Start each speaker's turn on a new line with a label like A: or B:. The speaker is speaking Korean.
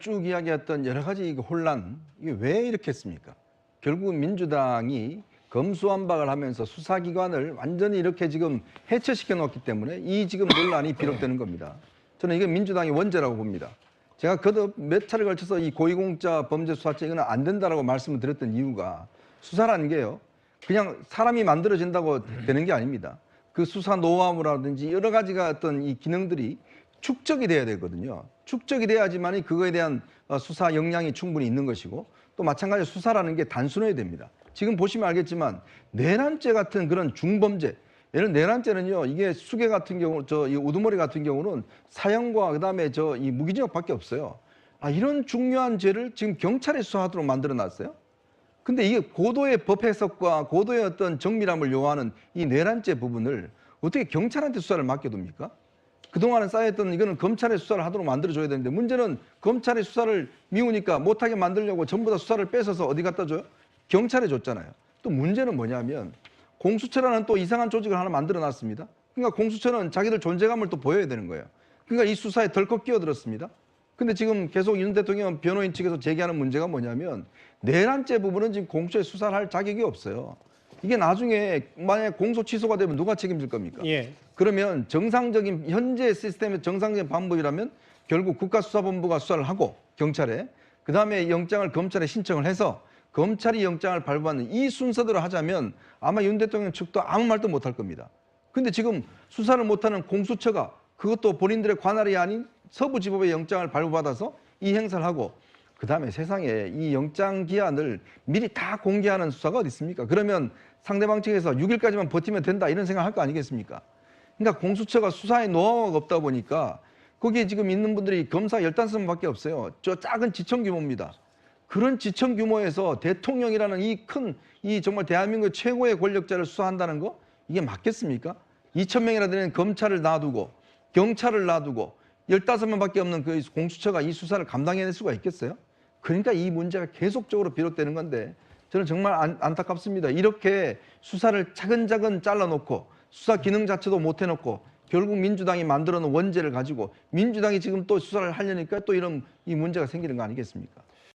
A: 쭉 이야기했던 여러 가지 혼란, 이게 왜 이렇게 했습니까? 결국 민주당이 검수완박을 하면서 수사기관을 완전히 이렇게 지금 해체시켜 놓았기 때문에 이 지금 논란이 비롯되는 겁니다. 저는 이게 민주당의 원죄라고 봅니다. 제가 거듭 몇 차례 걸쳐서 이 고위공직자 범죄수사처 이거는 안 된다라고 말씀을 드렸던 이유가 수사라는 게요, 그냥 사람이 만들어진다고 되는 게 아닙니다. 그 수사 노하우라든지 여러 가지가 어떤 이 기능들이 축적이 돼야 되거든요. 축적이 돼야지만이 그거에 대한 수사 역량이 충분히 있는 것이고, 또 마찬가지로 수사라는 게 단순해야 됩니다. 지금 보시면 알겠지만 내란죄 같은 그런 중범죄, 예를 내란죄는요, 이게 수괴 같은 경우, 이 우두머리 같은 경우는 사형과 그다음에 이 무기징역밖에 없어요. 이런 중요한 죄를 지금 경찰이 수사하도록 만들어 놨어요. 근데 이게 고도의 법 해석과 고도의 어떤 정밀함을 요하는 이 내란죄 부분을 어떻게 경찰한테 수사를 맡겨둡니까? 그동안은 쌓였던 이거는 검찰의 수사를 하도록 만들어줘야 되는데, 문제는 검찰의 수사를 미우니까 못하게 만들려고 전부 다 수사를 뺏어서 어디 갖다 줘요? 경찰에 줬잖아요. 또 문제는 뭐냐면 공수처라는 또 이상한 조직을 하나 만들어 놨습니다. 그러니까 공수처는 자기들 존재감을 또 보여야 되는 거예요. 그러니까 이 수사에 덜컥 끼어들었습니다. 근데 지금 계속 윤 대통령 변호인 측에서 제기하는 문제가 뭐냐면 내란죄 부분은 지금 공수처에 수사를 할 자격이 없어요. 이게 나중에 만약에 공소 취소가 되면 누가 책임질 겁니까?
B: 예.
A: 그러면 정상적인 현재 시스템의 정상적인 방법이라면 결국 국가수사본부가 수사를 하고 경찰에, 그다음에 영장을 검찰에 신청을 해서 검찰이 영장을 발부하는 이 순서대로 하자면 아마 윤 대통령 측도 아무 말도 못할 겁니다. 근데 지금 수사를 못하는 공수처가 그것도 본인들의 관할이 아닌 서부지법의 영장을 발부받아서 이 행사를 하고, 그다음에 세상에 이 영장 기한을 미리 다 공개하는 수사가 어디 있습니까? 그러면 상대방 측에서 6일까지만 버티면 된다 이런 생각할 거 아니겠습니까? 그러니까 공수처가 수사에 노하우가 없다 보니까 거기에 지금 있는 분들이 검사 15명밖에 없어요. 저 작은 지청 규모입니다. 그런 지청 규모에서 대통령이라는 이 정말 대한민국 최고의 권력자를 수사한다는 거, 이게 맞겠습니까? 2,000명이나 되는 검찰을 놔두고 경찰을 놔두고 15명밖에 없는 그 공수처가 이 수사를 감당해낼 수가 있겠어요? 그러니까 이 문제가 계속적으로 비롯되는 건데, 저는 정말 안타깝습니다. 이렇게 수사를 차근차근 잘라놓고 수사 기능 자체도 못 해놓고 결국 민주당이 만들어 놓은 원죄를 가지고 민주당이 지금 또 수사를 하려니까 또 이런 이 문제가 생기는 거 아니겠습니까?